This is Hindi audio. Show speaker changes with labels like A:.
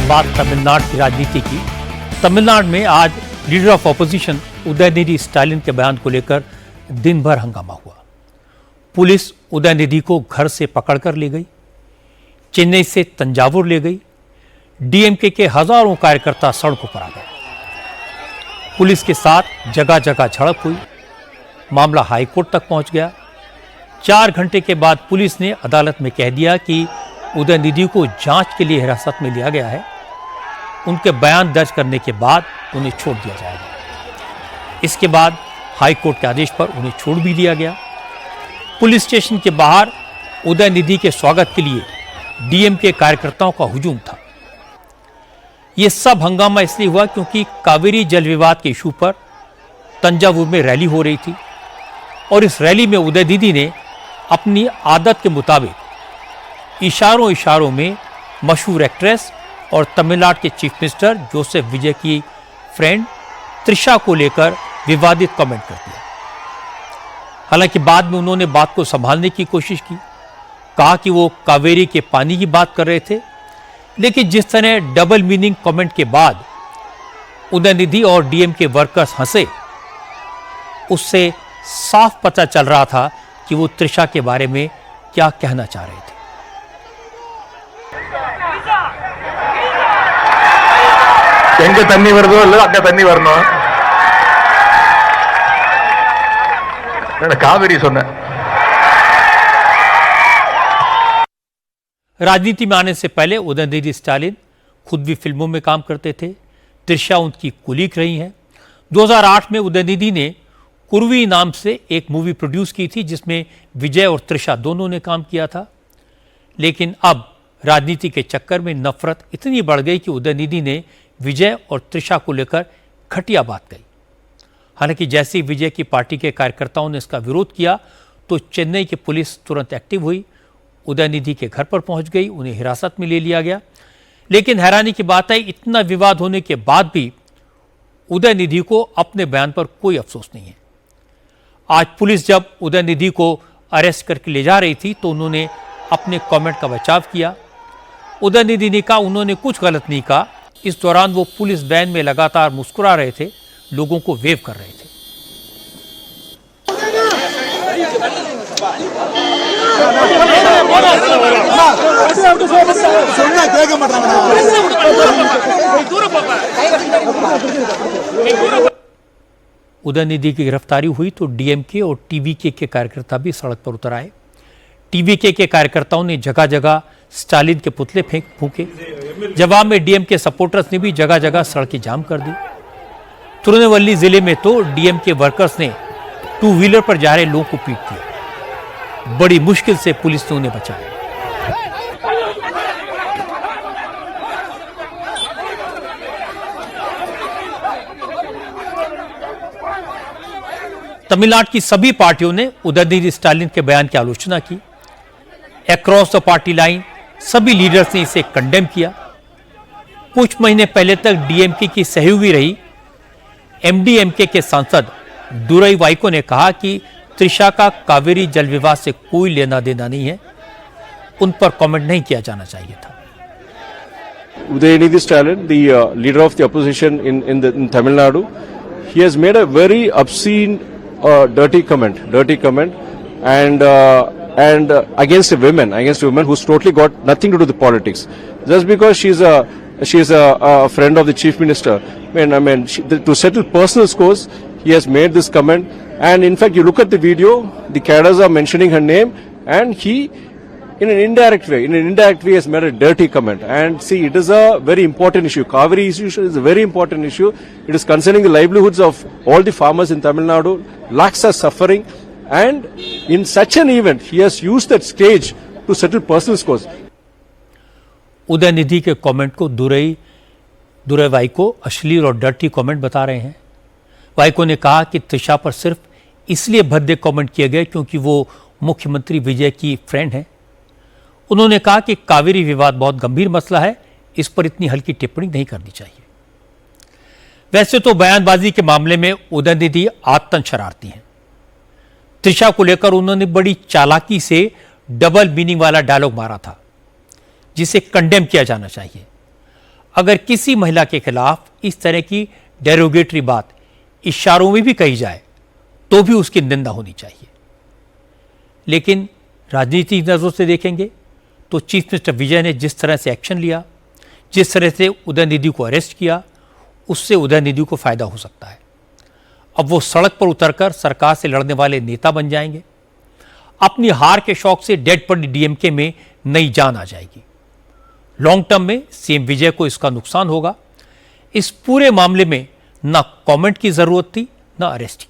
A: अब बात तमिलनाडु की राजनीति की। तमिलनाडु में आज leader of opposition Udhayanidhi Stalin के बयान को लेकर दिन भर हंगामा हुआ। पुलिस उदयनिधि को घर से पकड़कर ले गई, चेन्नई से तंजावुर ले गई। डीएमके के हजारों कार्यकर्ता सड़कों पर आ गए। पुलिस के साथ जगह जगह झड़प हुई। मामला हाईकोर्ट तक पहुंच गया। 4 घंटे के बाद पुलिस ने अदालत में कह दिया कि उदयनिधि को जांच के लिए हिरासत में लिया गया है। उनके बयान दर्ज करने के बाद उन्हें छोड़ दिया जाएगा। इसके बाद हाईकोर्ट के आदेश पर उन्हें छोड़ भी दिया गया। पुलिस स्टेशन के बाहर उदयनिधि के स्वागत के लिए डीएमके कार्यकर्ताओं का हुजूम था। यह सब हंगामा इसलिए हुआ क्योंकि कावेरी जल विवाद के इशू पर तंजावुर में रैली हो रही थी और इस रैली में उदयनिधि ने अपनी आदत के मुताबिक इशारों में मशहूर एक्ट्रेस और तमिलनाडु के चीफ मिनिस्टर जोसेफ विजय की फ्रेंड त्रिशा को लेकर विवादित कमेंट कर दिया। हालांकि बाद में उन्होंने बात को संभालने की कोशिश की, कहा कि वो कावेरी के पानी की बात कर रहे थे, लेकिन जिस तरह डबल मीनिंग कमेंट के बाद उदयनिधि और डीएमके वर्कर्स हंसे, उससे साफ पता चल रहा था कि वो त्रिशा के बारे में क्या कहना चाह रहे थे।
B: எங்க தண்ணி வருதோ இல்ல அங்க தண்ணி வரணும். காவிரி சொன்ன
A: राजनीति में आने से पहले उदयनिधि स्टालिन खुद भी फिल्मों में काम करते थे। त्रिशा उनकी कुलीग रही हैं। 2008 में उदयनिधि ने कुर्वी नाम से एक मूवी प्रोड्यूस की थी जिसमें विजय और त्रिशा दोनों ने काम किया था। लेकिन अब राजनीति के चक्कर में नफरत इतनी बढ़ गई कि उदयनिधि ने विजय और त्रिशा को लेकर घटिया बात कही। हालांकि जैसे ही विजय की पार्टी के कार्यकर्ताओं ने इसका विरोध किया तो चेन्नई की पुलिस तुरंत एक्टिव हुई, उदयनिधि के घर पर पहुंच गई, उन्हें हिरासत में ले लिया गया। लेकिन हैरानी की बात है, इतना विवाद होने के बाद भी उदयनिधि को अपने बयान पर कोई अफसोस नहीं है। आज पुलिस जब उदयनिधि को अरेस्ट करके ले जा रही थी तो उन्होंने अपने कमेंट का बचाव किया। उदयनिधि ने कहा उन्होंने कुछ गलत नहीं कहा। इस दौरान वो पुलिस वैन में लगातार मुस्कुरा रहे थे, लोगों को वेव कर रहे थे। उदयनिधि की गिरफ्तारी हुई तो डीएमके और टीवीके के कार्यकर्ता भी सड़क पर उतर आए। टीवीके के कार्यकर्ताओं ने जगह जगह स्टालिन के पुतले फूंके। जवाब में डीएमके सपोर्टर्स ने भी जगह जगह सड़कें जाम कर दी। तिरुनेलवेली जिले में तो डीएमके वर्कर्स ने 2 व्हीलर पर जा रहे लोगों को पीट दिया। बड़ी मुश्किल से पुलिस ने उन्हें बचाया। तमिलनाडु की सभी पार्टियों ने उदयनिधि स्टालिन के बयान की आलोचना की। अक्रॉस द पार्टी लाइन सभी लीडर्स ने इसे कंडेम किया। कुछ महीने पहले तक डीएमके की सहयोगी रही एमडीएमके के सांसद दुरई वाइको ने कहा कि त्रिशा का कावेरी जल विवाद से कोई लेना देना नहीं है, उन पर कमेंट नहीं किया जाना चाहिए था।
C: Udayanidhi Stalin, the leader of the opposition in Tamil Nadu, he has made a very obscene, dirty comment, and against women who's totally got nothing to do with politics. Just because she's a friend of the chief minister. To settle personal scores, he has made this comment. And in fact, you look at the video, the cadres are mentioning her name, and he, in an indirect way, has made a dirty comment. And see, it is a very important issue. Kaveri issue is a very important issue. It is concerning the livelihoods of all the farmers in Tamil Nadu. Lakhs are suffering. And in such an event, he has used that stage to settle personal scores.
A: Udhayanidhi के कमेंट को दुरई वाइको अश्लील और डर्टी कमेंट बता रहे हैं। वाइको ने कहा कि त्रिशा पर सिर्फ इसलिए भद्दे कमेंट किए गए क्योंकि वो मुख्यमंत्री विजय की फ्रेंड है। उन्होंने कहा कि कावेरी विवाद बहुत गंभीर मसला है, इस पर इतनी हल्की टिप्पणी नहीं करनी चाहिए। वैसे तो बयानबाजी के मामले में उदयनिधि आतंक शरारती हैं। त्रिशा को लेकर उन्होंने बड़ी चालाकी से डबल मीनिंग वाला डायलॉग मारा था, जिसे कंडेम किया जाना चाहिए। अगर किसी महिला के खिलाफ इस तरह की डेरोगेटरी बात इशारों में भी कही जाए तो भी उसकी निंदा होनी चाहिए। लेकिन राजनीतिक नजरों से देखेंगे तो चीफ मिनिस्टर विजय ने जिस तरह से एक्शन लिया, जिस तरह से उदयनिधि को अरेस्ट किया, उससे उदयनिधि को फायदा हो सकता है। अब वो सड़क पर उतरकर सरकार से लड़ने वाले नेता बन जाएंगे। अपनी हार के शौक से डेड पड़ी डीएमके में नई जान आ जाएगी। लॉन्ग टर्म में सीएम विजय को इसका नुकसान होगा। इस पूरे मामले में ना कमेंट की जरूरत थी, ना अरेस्ट की।